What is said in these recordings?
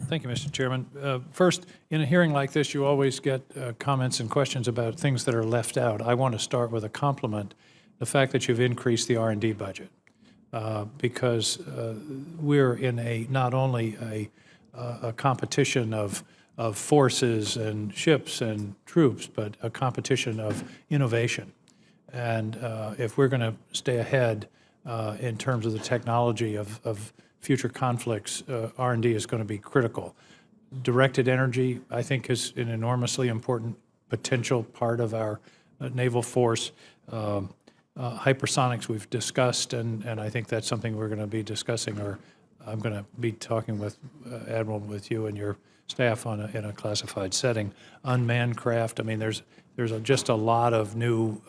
Thank you, Mr. Chairman. First, in a hearing like this, you always get comments and questions about things that are left out. I want to start with a compliment, the fact that you've increased the R&D budget, because we're in not only a competition of forces and ships and troops, but a competition of innovation. And if we're going to stay ahead in terms of the technology of future conflicts, R&D is going to be critical. Directed energy, I think, is an enormously important potential part of our naval force. Hypersonics we've discussed, and I think that's something we're going to be discussing, or I'm going to be talking with Admiral, with you and your staff in a classified setting. Unmanned craft, I mean, there's just a lot of new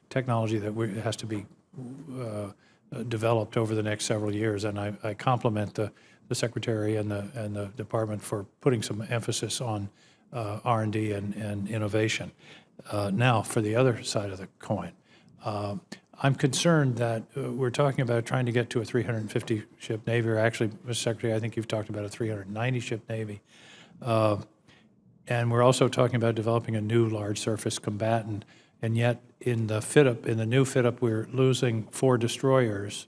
technology that has to be developed over the next several years, and I compliment the Secretary and the Department for putting some emphasis on R&D and innovation. Now, for the other side of the coin, I'm concerned that we're talking about trying to get to a 350-ship Navy, or actually, Mr. Secretary, I think you've talked about a 390-ship Navy. And we're also talking about developing a new large surface combatant. And yet, in the new fit-up, we're losing 4 destroyers,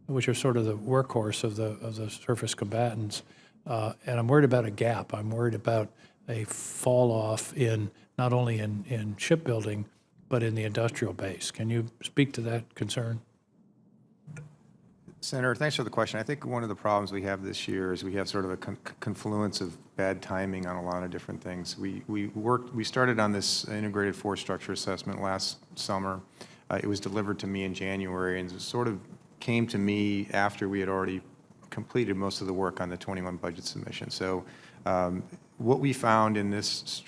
which are sort of the workhorse of the surface combatants. And I'm worried about a gap. I'm worried about a fall off in not only in shipbuilding, but in the industrial base. Can you speak to that concern? Senator, thanks for the question. I think one of the problems we have this year is we have sort of a confluence of bad timing on a lot of different things. We started on this integrated force structure assessment last summer. It was delivered to me in January, and it sort of came to me after we had already completed most of the work on the 21 budget submission. So what we found in this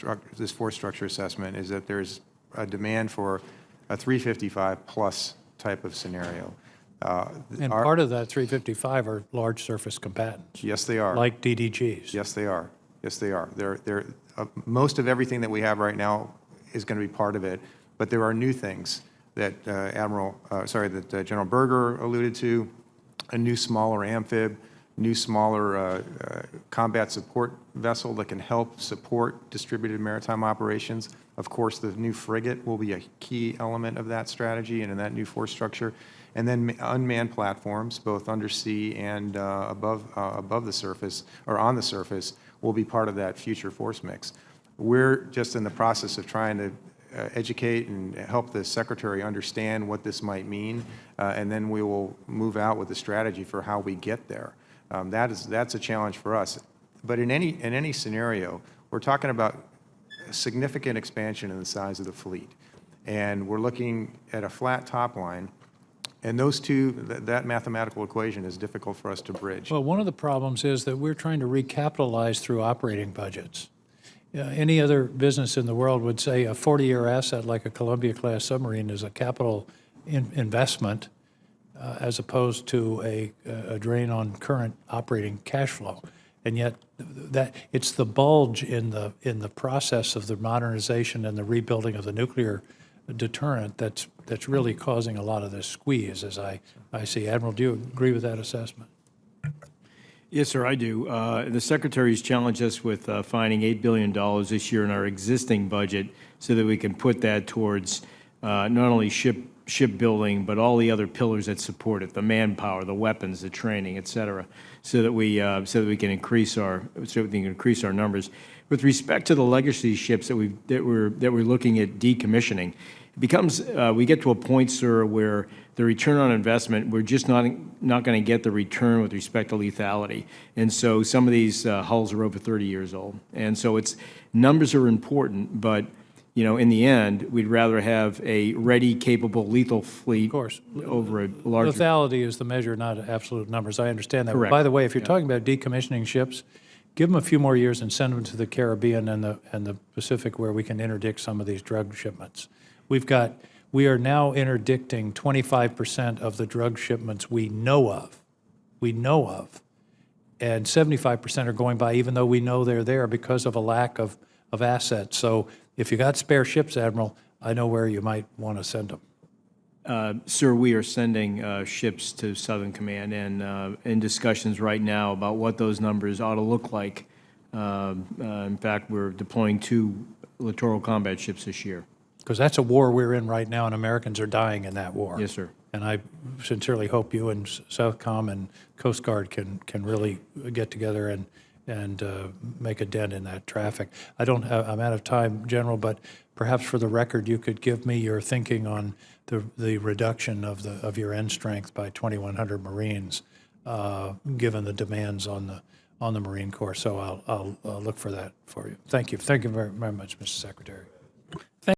force structure assessment is that there's a demand for a 355 plus type of scenario. And part of that 355 are large surface combatants. Yes, they are. Like DDGs. Yes, they are. Yes, they are. Most of everything that we have right now is going to be part of it, but there are new things that General Berger alluded to, a new smaller amphib, new smaller combat support vessel that can help support distributed maritime operations. Of course, the new frigate will be a key element of that strategy and in that new force structure. And then unmanned platforms, both undersea and above the surface, or on the surface, will be part of that future force mix. We're just in the process of trying to educate and help the Secretary understand what this might mean, and then we will move out with a strategy for how we get there. That's a challenge for us. But in any scenario, we're talking about a significant expansion in the size of the fleet, and we're looking at a flat top line. And those two, that mathematical equation is difficult for us to bridge. Well, one of the problems is that we're trying to recapitalize through operating budgets. Any other business in the world would say a 40-year asset like a Columbia-class submarine is a capital investment as opposed to a drain on current operating cash flow. And yet, that it's the bulge in the process of the modernization and the rebuilding of the nuclear deterrent that's really causing a lot of this squeeze, as I see. Admiral, do you agree with that assessment? Yes, sir, I do. The Secretary's challenged us with finding $8 billion this year in our existing budget so that we can put that towards not only shipbuilding, but all the other pillars that support it, the manpower, the weapons, the training, et cetera, so that we can increase our numbers. With respect to the legacy ships that we're looking at decommissioning, it becomes we get to a point, sir, where the return on investment, we're just not going to get the return with respect to lethality. And so some of these hulls are over 30 years old. And so numbers are important, but in the end, we'd rather have a ready, capable, lethal fleet, of course, over a larger. Lethality is the measure, not absolute numbers. I understand that. Correct. By the way, if you're talking about decommissioning ships, give them a few more years and send them to the Caribbean and the Pacific, where we can interdict some of these drug shipments. We are now interdicting 25% of the drug shipments we know of, and 75% are going by even though we know they're there because of a lack of assets. So if you got spare ships, Admiral, I know where you might want to send them. Sir, we are sending ships to Southern Command and in discussions right now about what those numbers ought to look like In fact, we're deploying 2 littoral combat ships this year. Because that's a war we're in right now, and Americans are dying in that war. Yes, sir. And I sincerely hope you and Southcom and Coast Guard can really get together and make a dent in that traffic. I'm out of time, General, but perhaps for the record, you could give me your thinking on the reduction of your end strength by 2,100 Marines, given the demands on the Marine Corps. So I'll look for that for you. Thank you. Thank you very, very much, Mr. Secretary.